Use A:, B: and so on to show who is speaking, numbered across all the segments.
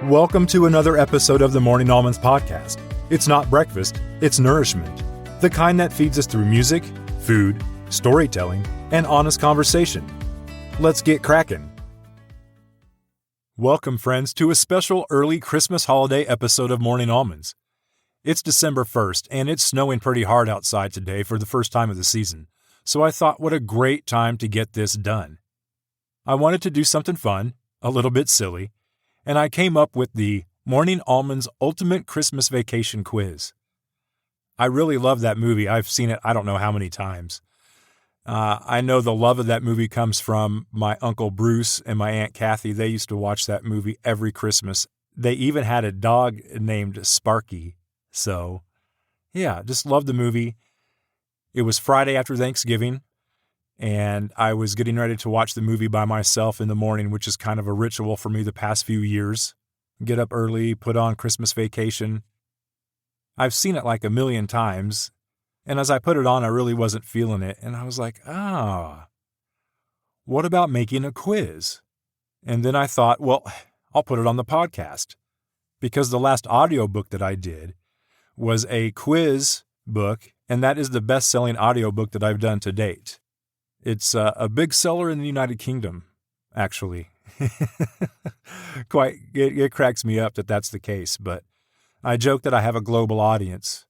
A: Welcome to another episode of the Morning Almonds Podcast. It's not breakfast, it's nourishment. The kind that feeds us through music, food, storytelling, and honest conversation. Let's get cracking. Welcome, friends, to a special early Christmas holiday episode of Morning Almonds. It's December 1st, and it's snowing pretty hard outside today for the first time of the season, so I thought what a great time to get this done. I wanted to do something fun, a little bit silly, and I came up with the Morning Almonds Ultimate Christmas Vacation Quiz. I really love that movie. I've seen it I don't know how many times. I know the love of that movie comes from my Uncle Bruce and my Aunt Kathy. They used to watch that movie every Christmas. They even had a dog named Sparky. So, yeah, just love the movie. It was Friday after Thanksgiving, and I was getting ready to watch the movie by myself in the morning, which is kind of a ritual for me the past few years. Get up early, put on Christmas Vacation. I've seen it like a million times, and as I put it on, I really wasn't feeling it, and I was like, what about making a quiz? And then I thought, well, I'll put it on the podcast, because the last audiobook that I did was a quiz book, and that is the best-selling audiobook that I've done to date. It's a big seller in the United Kingdom, actually. It cracks me up that that's the case, but I joke that I have a global audience,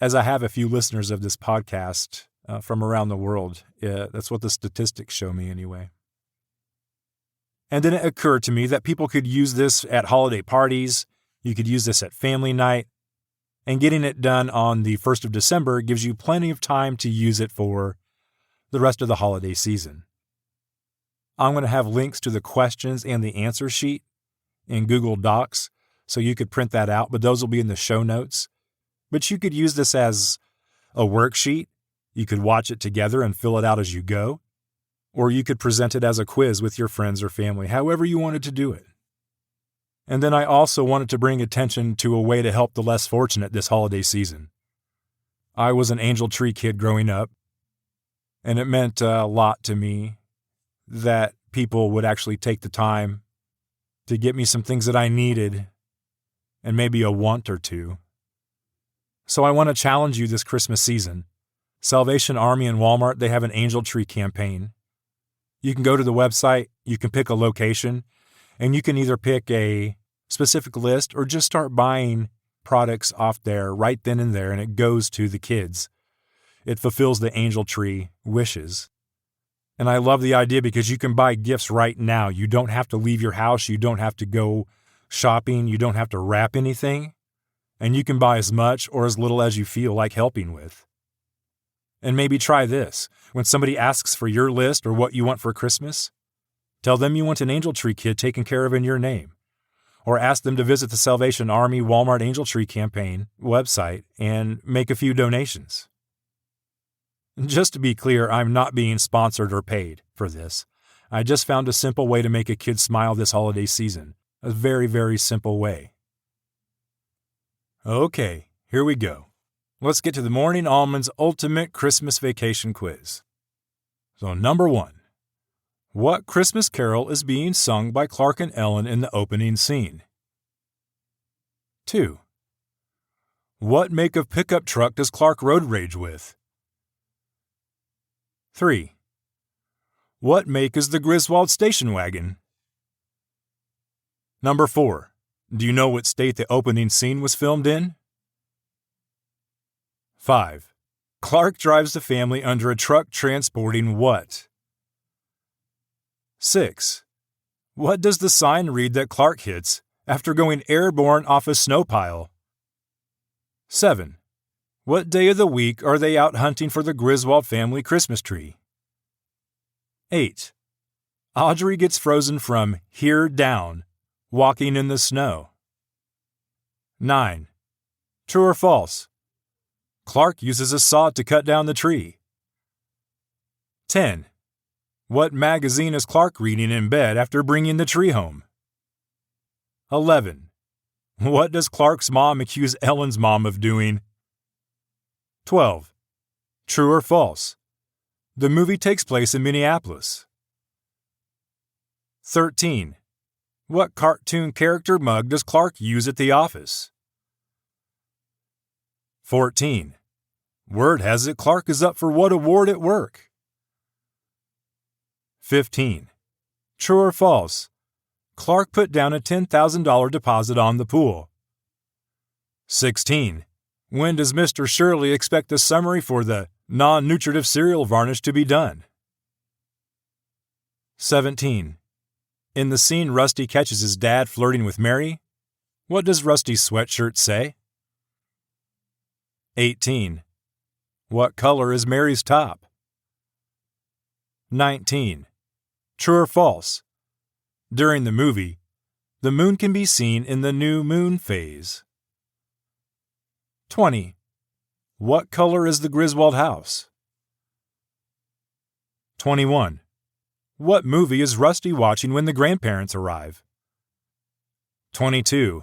A: as I have a few listeners of this podcast from around the world. That's what the statistics show me anyway. And then it occurred to me that people could use this at holiday parties, you could use this at family night, and getting it done on the 1st of December gives you plenty of time to use it for the rest of the holiday season. I'm going to have links to the questions and the answer sheet in Google Docs, so you could print that out, but those will be in the show notes. But you could use this as a worksheet. You could watch it together and fill it out as you go, or you could present it as a quiz with your friends or family, however you wanted to do it. And then I also wanted to bring attention to a way to help the less fortunate this holiday season. I was an Angel Tree kid growing up, and it meant a lot to me that people would actually take the time to get me some things that I needed and maybe a want or two. So I want to challenge you this Christmas season. Salvation Army and Walmart, they have an Angel Tree campaign. You can go to the website, you can pick a location, and you can either pick a specific list or just start buying products off there right then and there, and it goes to the kids. It fulfills the Angel Tree wishes. And I love the idea because you can buy gifts right now. You don't have to leave your house. You don't have to go shopping. You don't have to wrap anything. And you can buy as much or as little as you feel like helping with. And maybe try this. When somebody asks for your list or what you want for Christmas, tell them you want an Angel Tree kid taken care of in your name. Or ask them to visit the Salvation Army Walmart Angel Tree campaign website and make a few donations. Just to be clear, I'm not being sponsored or paid for this. I just found a simple way to make a kid smile this holiday season. A very, very simple way. Okay, here we go. Let's get to the Morning Almonds Ultimate Christmas Vacation Quiz. So, number 1. What Christmas carol is being sung by Clark and Ellen in the opening scene? 2. What make of pickup truck does Clark road rage with? 3. What make is the Griswold station wagon? Number 4. Do you know what state the opening scene was filmed in? 5. Clark drives the family under a truck transporting what? 6. What does the sign read that Clark hits after going airborne off a snow pile? 7. What day of the week are they out hunting for the Griswold family Christmas tree? 8. Audrey gets frozen from here down, walking in the snow. 9. True or false? Clark uses a saw to cut down the tree. 10. What magazine is Clark reading in bed after bringing the tree home? 11. What does Clark's mom accuse Ellen's mom of doing? 12. True or false? The movie takes place in Minneapolis. 13. What cartoon character mug does Clark use at the office? 14. Word has it Clark is up for what award at work? 15. True or false? Clark put down a $10,000 deposit on the pool. 16. When does Mr. Shirley expect the summary for the non-nutritive cereal varnish to be done? 17. In the scene Rusty catches his dad flirting with Mary, what does Rusty's sweatshirt say? 18. What color is Mary's top? 19. True or false? During the movie, the moon can be seen in the new moon phase. 20. What color is the Griswold house? 21. What movie is Rusty watching when the grandparents arrive? 22.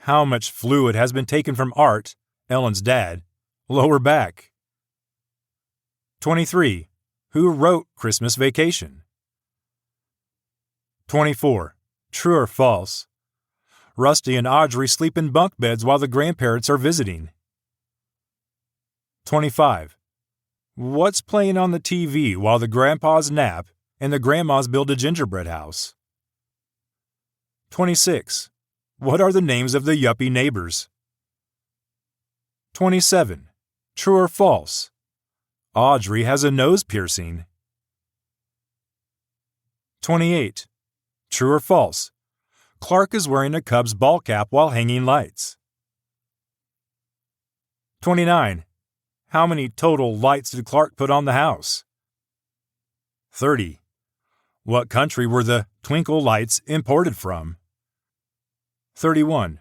A: How much fluid has been taken from Art, Ellen's dad, lower back? 23. Who wrote Christmas Vacation? 24. True or false? Rusty and Audrey sleep in bunk beds while the grandparents are visiting. 25. What's playing on the TV while the grandpas nap and the grandmas build a gingerbread house? 26. What are the names of the yuppie neighbors? 27. True or false? Audrey has a nose piercing. 28. True or false? Clark is wearing a Cubs ball cap while hanging lights. 29. How many total lights did Clark put on the house? 30. What country were the twinkle lights imported from? 31.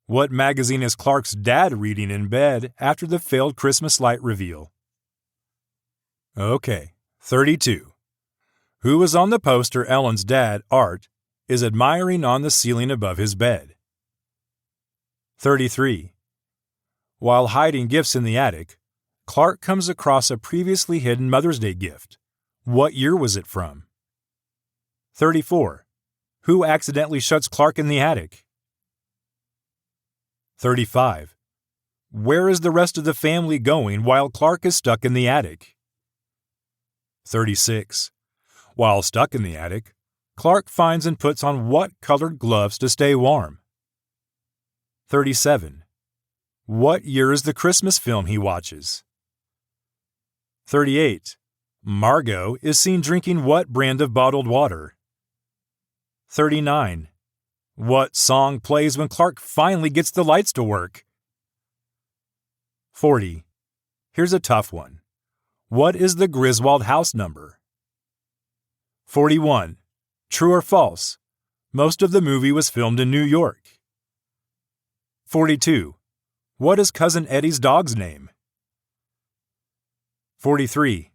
A: What magazine is Clark's dad reading in bed after the failed Christmas light reveal? Okay, 32. Who was on the poster Ellen's dad, Art, is admiring on the ceiling above his bed? 33. While hiding gifts in the attic, Clark comes across a previously hidden Mother's Day gift. What year was it from? 34. Who accidentally shuts Clark in the attic? 35. Where is the rest of the family going while Clark is stuck in the attic? 36. While stuck in the attic, Clark finds and puts on what colored gloves to stay warm? 37. What year is the Christmas film he watches? 38. Margot is seen drinking what brand of bottled water? 39. What song plays when Clark finally gets the lights to work? 40. Here's a tough one. What is the Griswold house number? 41. True or false? Most of the movie was filmed in New York. 42. What is Cousin Eddie's dog's name? 43.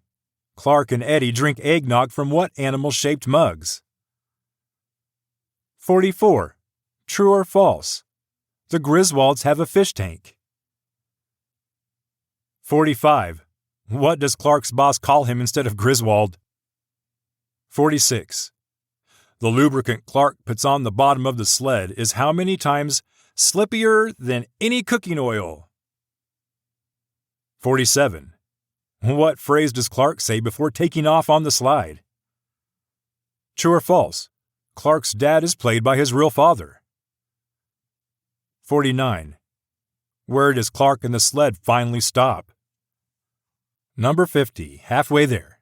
A: Clark and Eddie drink eggnog from what animal-shaped mugs? 44. True or false? The Griswolds have a fish tank. 45. What does Clark's boss call him instead of Griswold? 46. The lubricant Clark puts on the bottom of the sled is how many times slippier than any cooking oil? 47. What phrase does Clark say before taking off on the slide? True or false? Clark's dad is played by his real father. 49. Where does Clark and the sled finally stop? Number 50, halfway there.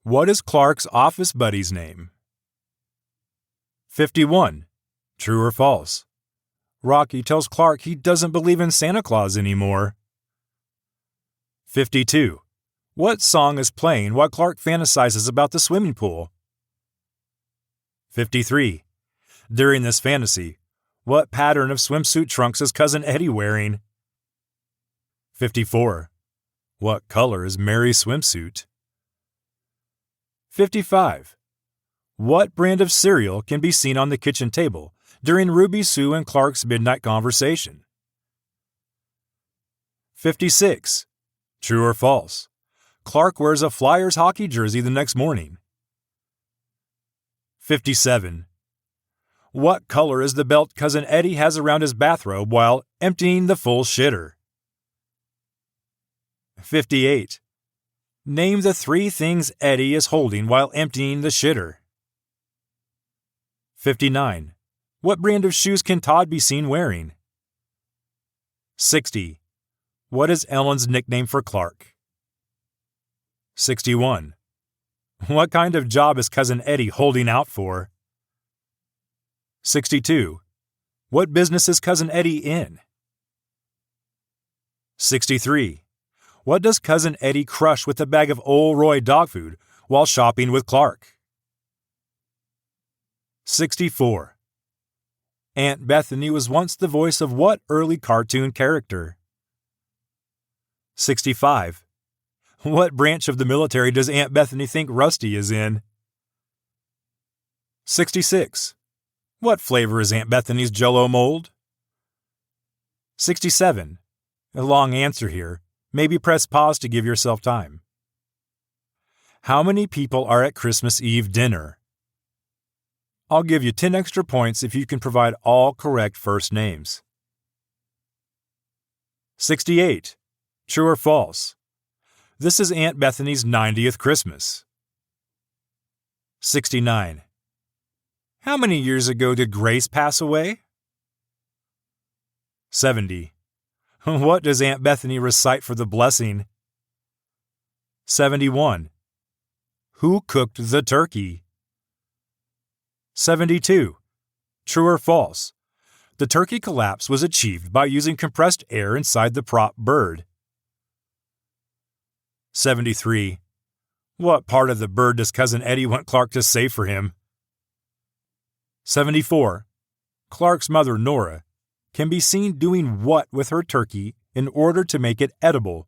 A: What is Clark's office buddy's name? 51. True or false? Rocky tells Clark he doesn't believe in Santa Claus anymore. 52. What song is playing while Clark fantasizes about the swimming pool? 53. During this fantasy, what pattern of swimsuit trunks is Cousin Eddie wearing? 54. What color is Mary's swimsuit? 55. What brand of cereal can be seen on the kitchen table during Ruby Sue and Clark's midnight conversation? 56. True or false? Clark wears a Flyers hockey jersey the next morning. 57. What color is the belt Cousin Eddie has around his bathrobe while emptying the full shitter? 58. Name the 3 things Eddie is holding while emptying the shitter. 59. What brand of shoes can Todd be seen wearing? 60. What is Ellen's nickname for Clark? 61. What kind of job is Cousin Eddie holding out for? 62. What business is Cousin Eddie in? 63. What does Cousin Eddie crush with a bag of Old Roy dog food while shopping with Clark? 64. Aunt Bethany was once the voice of what early cartoon character? 65. What branch of the military does Aunt Bethany think Rusty is in? 66. What flavor is Aunt Bethany's Jell-O mold? 67. A long answer here. Maybe press pause to give yourself time. How many people are at Christmas Eve dinner? I'll give you 10 extra points if you can provide all correct first names. 68. True or false? This is Aunt Bethany's 90th Christmas. 69. How many years ago did Grace pass away? 70. What does Aunt Bethany recite for the blessing? 71. Who cooked the turkey? 72. True or false? The turkey collapse was achieved by using compressed air inside the prop bird. 73. What part of the bird does Cousin Eddie want Clark to save for him? 74. Clark's mother, Nora, can be seen doing what with her turkey in order to make it edible?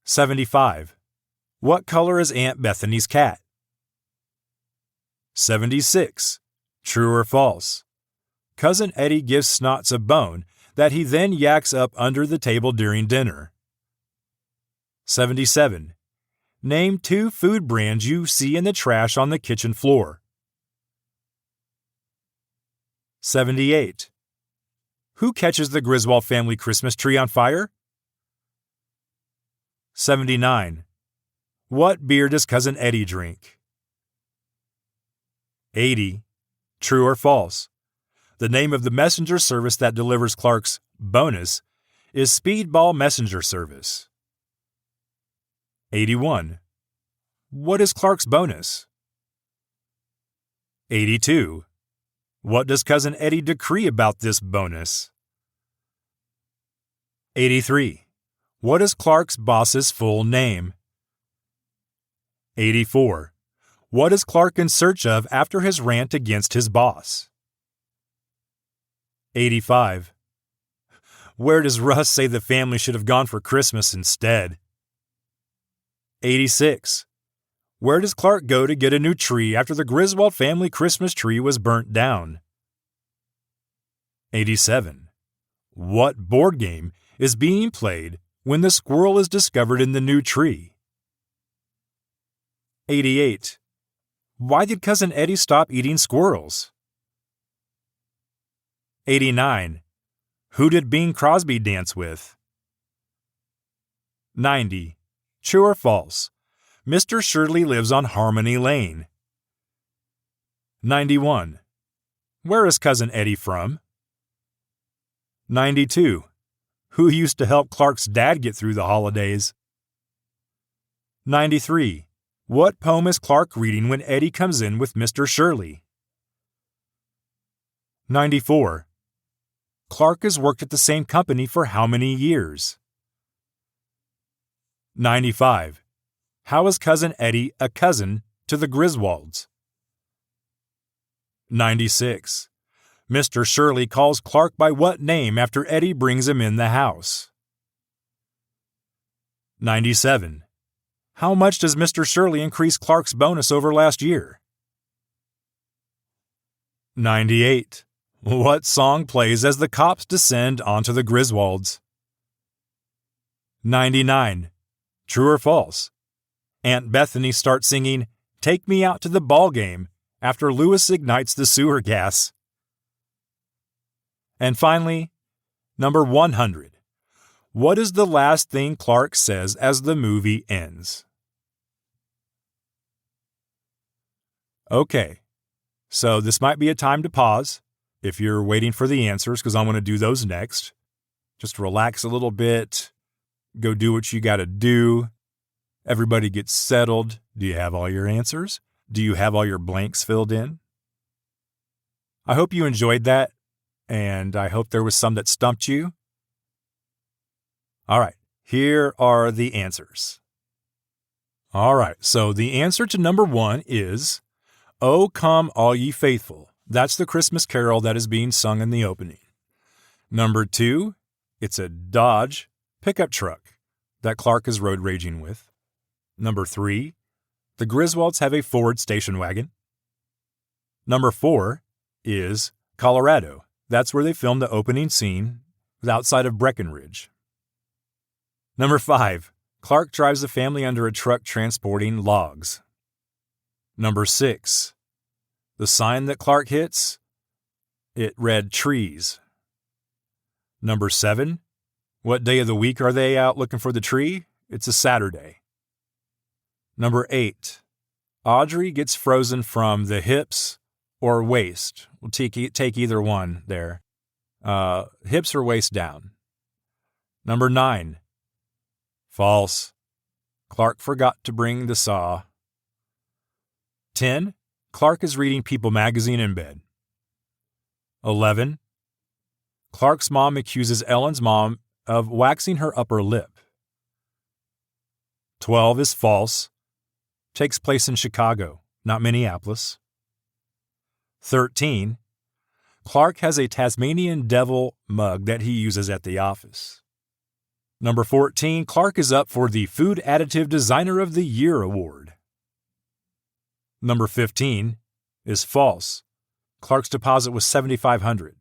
A: 75. What color is Aunt Bethany's cat? 76. True or false? Cousin Eddie gives Snots a bone that he then yaks up under the table during dinner. 77. Name 2 food brands you see in the trash on the kitchen floor. 78. Who catches the Griswold family Christmas tree on fire? 79. What beer does Cousin Eddie drink? 80. True or false? The name of the messenger service that delivers Clark's bonus is Speedball Messenger Service. 81. What is Clark's bonus? 82. What does Cousin Eddie decree about this bonus? 83. What is Clark's boss's full name? 84. What is Clark in search of after his rant against his boss? 85. Where does Russ say the family should have gone for Christmas instead? 86. Where does Clark go to get a new tree after the Griswold family Christmas tree was burnt down? 87. What board game is being played when the squirrel is discovered in the new tree? 88. Why did Cousin Eddie stop eating squirrels? 89. Who did Bing Crosby dance with? 90. True or false? Mr. Shirley lives on Harmony Lane. 91. Where is Cousin Eddie from? 92. Who used to help Clark's dad get through the holidays? 93. What poem is Clark reading when Eddie comes in with Mr. Shirley? 94. Clark has worked at the same company for how many years? 95. How is Cousin Eddie a cousin to the Griswolds? 96. Mr. Shirley calls Clark by what name after Eddie brings him in the house? 97. How much does Mr. Shirley increase Clark's bonus over last year? 98. What song plays as the cops descend onto the Griswolds? 99. True or false? Aunt Bethany starts singing "Take Me Out to the Ball Game" after Lewis ignites the sewer gas. And finally, number 100. What is the last thing Clark says as the movie ends? Okay, so this might be a time to pause if you're waiting for the answers, because I'm going to do those next. Just relax a little bit, go do what you got to do. Everybody gets settled. Do you have all your answers? Do you have all your blanks filled in? I hope you enjoyed that, and I hope there was some that stumped you. All right, here are the answers. All right, so the answer to number 1 is, "O Come All Ye Faithful." That's the Christmas carol that is being sung in the opening. Number 2, it's a Dodge pickup truck that Clark is road raging with. Number 3, the Griswolds have a Ford station wagon. Number 4 is Colorado. That's where they filmed the opening scene, outside of Breckenridge. Number 5, Clark drives the family under a truck transporting logs. Number 6, the sign that Clark hits, it read trees. Number 7, what day of the week are they out looking for the tree? It's a Saturday. Number 8, Audrey gets frozen from the hips or waist. We'll take either one there. Hips or waist down. Number 9, false. Clark forgot to bring the saw. 10, Clark is reading People magazine in bed. 11, Clark's mom accuses Ellen's mom of waxing her upper lip. 12 is false. Takes place in Chicago, not Minneapolis. 13, Clark has a Tasmanian devil mug that he uses at the office. Number 14, Clark is up for the Food Additive Designer of the Year award. Number 15 is false. Clark's deposit was $7,500.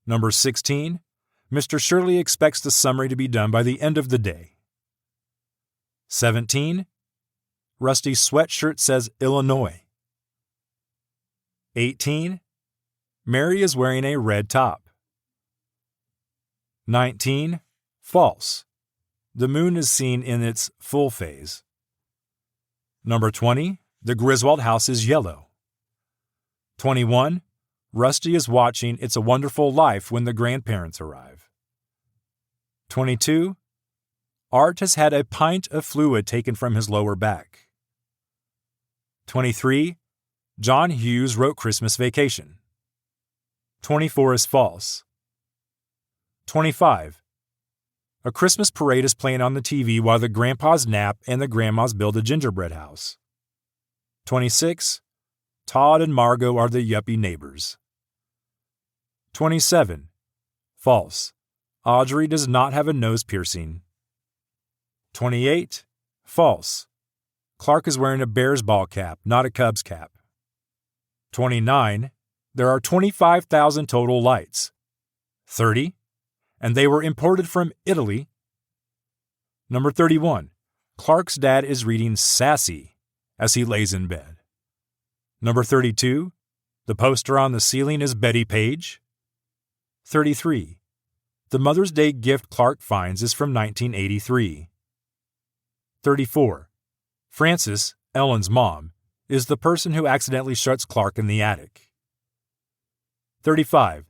A: Number 16, Mr. Shirley expects the summary to be done by the end of the day. 17, Rusty's sweatshirt says Illinois. 18, Mary is wearing a red top. 19, false. The moon is seen in its full phase. Number 20, the Griswold house is yellow. 21, Rusty is watching It's a Wonderful Life when the grandparents arrive. 22, Art has had a pint of fluid taken from his lower back. 23, John Hughes wrote Christmas Vacation. 24 is false. 25, a Christmas parade is playing on the TV while the grandpas nap and the grandmas build a gingerbread house. 26, Todd and Margot are the yuppie neighbors. 27, false. Audrey does not have a nose piercing. 28, false. Clark is wearing a Bears ball cap, not a Cubs cap. 29, there are 25,000 total lights. 30, and they were imported from Italy. Number 31, Clark's dad is reading Sassy as he lays in bed. Number 32, the poster on the ceiling is Betty Page. 33, the Mother's Day gift Clark finds is from 1983. 34, Frances, Ellen's mom, is the person who accidentally shuts Clark in the attic. 35,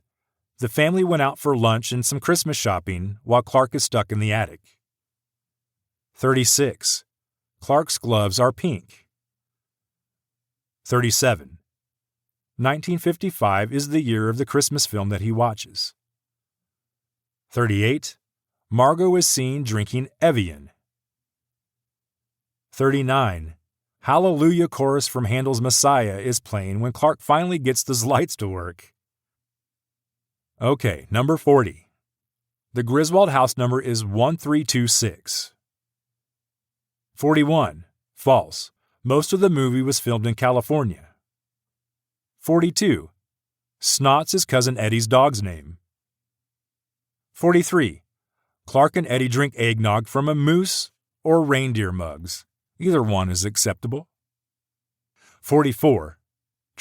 A: the family went out for lunch and some Christmas shopping while Clark is stuck in the attic. 36, Clark's gloves are pink. 37, 1955 is the year of the Christmas film that he watches. 38, Margot is seen drinking Evian. 39, Hallelujah chorus from Handel's Messiah is playing when Clark finally gets those lights to work. Okay, number 40. The Griswold house number is 1326. 41, false. Most of the movie was filmed in California. 42, Snots is Cousin Eddie's dog's name. 43, Clark and Eddie drink eggnog from a moose or reindeer mugs. Either one is acceptable. 44,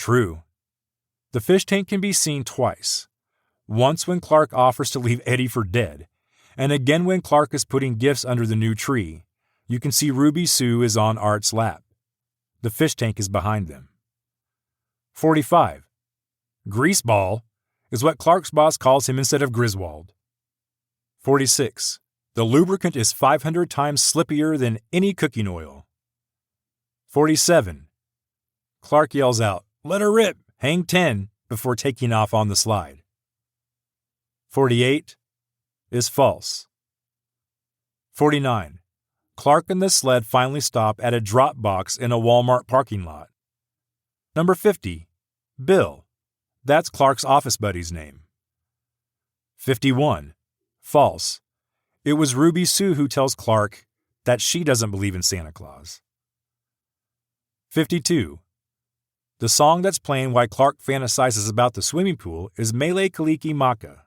A: True. The fish tank can be seen twice. Once when Clark offers to leave Eddie for dead, and again when Clark is putting gifts under the new tree. You can see Ruby Sue is on Art's lap. The fish tank is behind them. 45. Greaseball is what Clark's boss calls him instead of Griswold. 46. The lubricant is 500 times slippier than any cooking oil. 47. Clark yells out, "Let her rip, hang 10," before taking off on the slide. 48 is false. 49. Clark and the sled finally stop at a drop box in a Walmart parking lot. Number 50. Bill. That's Clark's office buddy's name. 51. False. It was Ruby Sue who tells Clark that she doesn't believe in Santa Claus. 52. The song that's playing while Clark fantasizes about the swimming pool is Mele Kaliki Maka.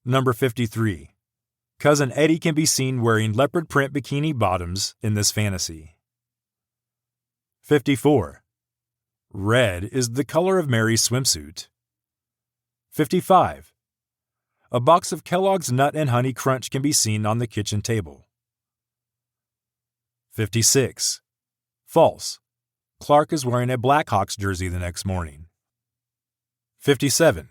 A: Number 53. Cousin Eddie can be seen wearing leopard print bikini bottoms in this fantasy. 54. Red is the color of Mary's swimsuit. 55. A box of Kellogg's Nut and Honey Crunch can be seen on the kitchen table. 56. False. Clark is wearing a Blackhawks jersey the next morning. 57.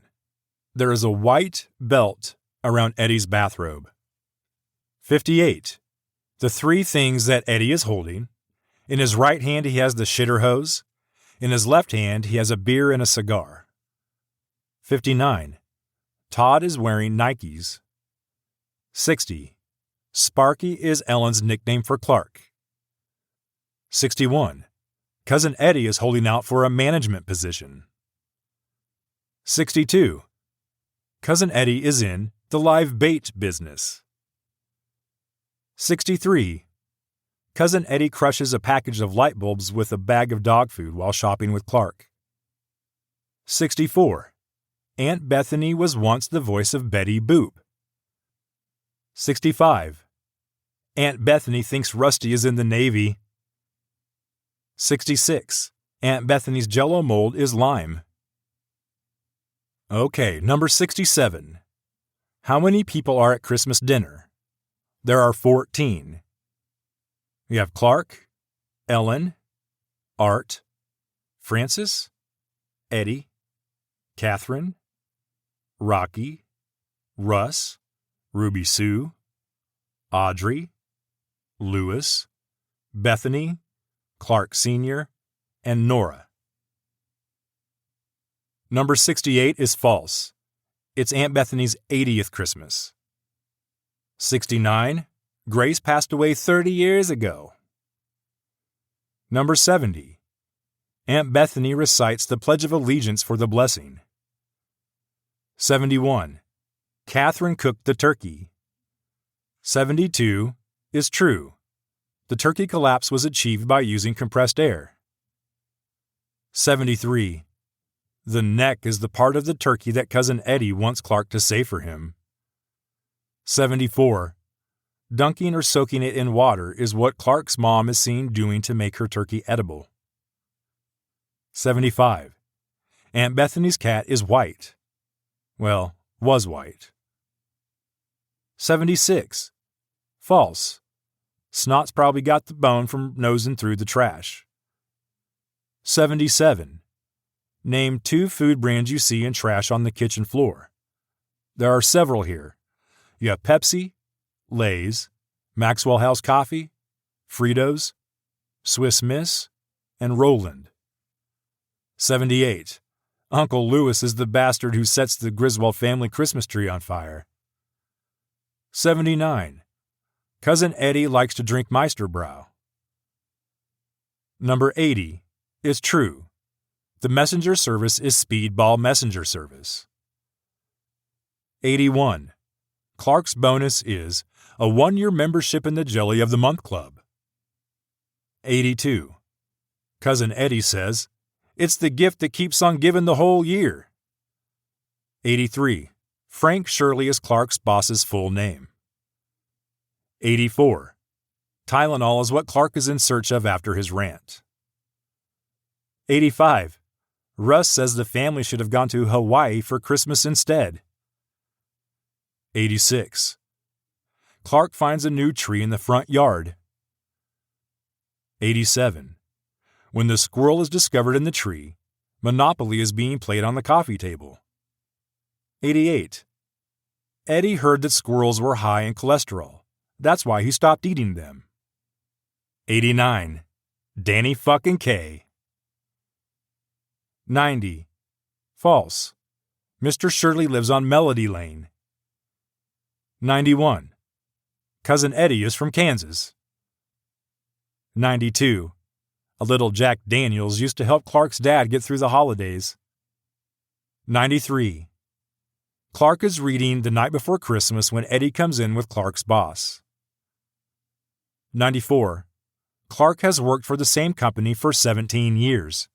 A: There is a white belt around Eddie's bathrobe. 58. The three things that Eddie is holding. In his right hand he has the shitter hose. In his left hand he has a beer and a cigar. 59. Todd is wearing Nikes. 60. Sparky is Ellen's nickname for Clark. 61. Cousin Eddie is holding out for a management position. 62. Cousin Eddie is in the live bait business. 63. Cousin Eddie crushes a package of light bulbs with a bag of dog food while shopping with Clark. 64. Aunt Bethany was once the voice of Betty Boop. 65. Aunt Bethany thinks Rusty is in the Navy. 66. Aunt Bethany's Jell-O mold is lime. Okay, number 67. How many people are at Christmas dinner? There are 14. We have Clark, Ellen, Art, Francis, Eddie, Catherine, Rocky, Russ, Ruby Sue, Audrey, Lewis, Bethany, Clark Sr., and Nora. Number 68 is false. It's Aunt Bethany's 80th Christmas. 69. Grace passed away 30 years ago. Number 70. Aunt Bethany recites the Pledge of Allegiance for the blessing. 71. Catherine cooked the turkey. 72 is true. The turkey collapse was achieved by using compressed air. 73. The neck is the part of the turkey that Cousin Eddie wants Clark to save for him. 74. Dunking or soaking it in water is what Clark's mom is seen doing to make her turkey edible. 75. Aunt Bethany's cat is white. Well, was white. 76. False. Snot's probably got the bone from nosing through the trash. 77. Name 2 food brands you see in trash on the kitchen floor. There are several here. You have Pepsi, Lay's, Maxwell House Coffee, Fritos, Swiss Miss, and Roland. 78. Uncle Lewis is the bastard who sets the Griswold family Christmas tree on fire. 79. Cousin Eddie likes to drink Meisterbrow. Number 80 is true. The messenger service is Speedball Messenger Service. 81. Clark's bonus is a 1-year membership in the Jelly of the Month Club. 82. Cousin Eddie says, "It's the gift that keeps on giving the whole year." 83. Frank Shirley is Clark's boss's full name. 84. Tylenol is what Clark is in search of after his rant. 85. Russ says the family should have gone to Hawaii for Christmas instead. 86. Clark finds a new tree in the front yard. 87. When the squirrel is discovered in the tree, Monopoly is being played on the coffee table. 88. Eddie heard that squirrels were high in cholesterol. That's why he stopped eating them. 89. Danny fucking K. 90. False. Mr. Shirley lives on Melody Lane. 91. Cousin Eddie is from Kansas. 92. A little Jack Daniels used to help Clark's dad get through the holidays. 93. Clark is reading The Night Before Christmas when Eddie comes in with Clark's boss. 94. Clark has worked for the same company for 17 years.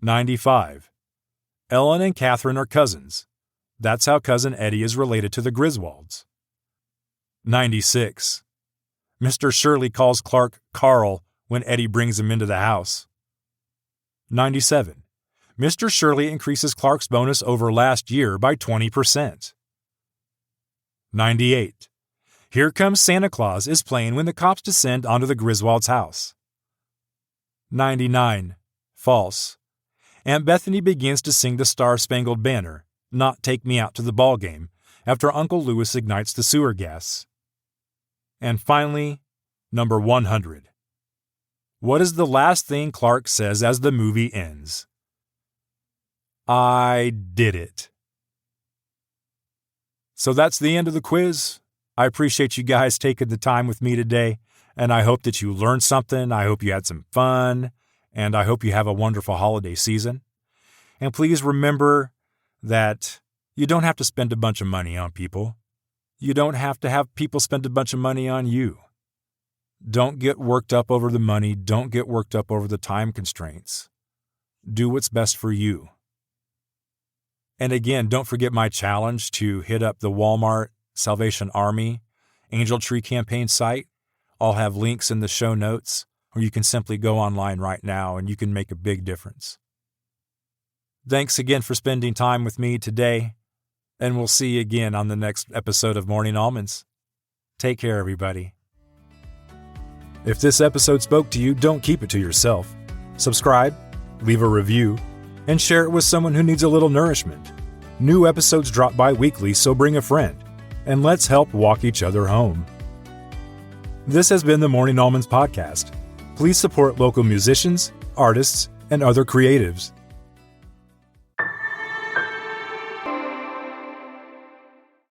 A: 95. Ellen and Catherine are cousins. That's how Cousin Eddie is related to the Griswolds. 96. Mr. Shirley calls Clark Carl when Eddie brings him into the house. 97. Mr. Shirley increases Clark's bonus over last year by 20%. 98. Here Comes Santa Claus is playing when the cops descend onto the Griswold's house. 99. False. Aunt Bethany begins to sing the Star-Spangled Banner, not Take Me Out to the Ball Game, after Uncle Lewis ignites the sewer gas. And finally, number 100. What is the last thing Clark says as the movie ends? I did it. So that's the end of the quiz. I appreciate you guys taking the time with me today, and I hope that you learned something. I hope you had some fun, and I hope you have a wonderful holiday season. And please remember that you don't have to spend a bunch of money on people. You don't have to have people spend a bunch of money on you. Don't get worked up over the money. Don't get worked up over the time constraints. Do what's best for you. And again, don't forget my challenge to hit up the Walmart Salvation Army Angel Tree Campaign site. I'll have links in the show notes, or you can simply go online right now and you can make a big difference. Thanks again for spending time with me today, and we'll see you again on the next episode of Morning Almonds. Take care, everybody. If this episode spoke to you, don't keep it to yourself. Subscribe, leave a review, and share it with someone who needs a little nourishment. New episodes drop bi-weekly, so bring a friend, and let's help walk each other home. This has been the Morning Almonds Podcast. Please support local musicians, artists, and other creatives.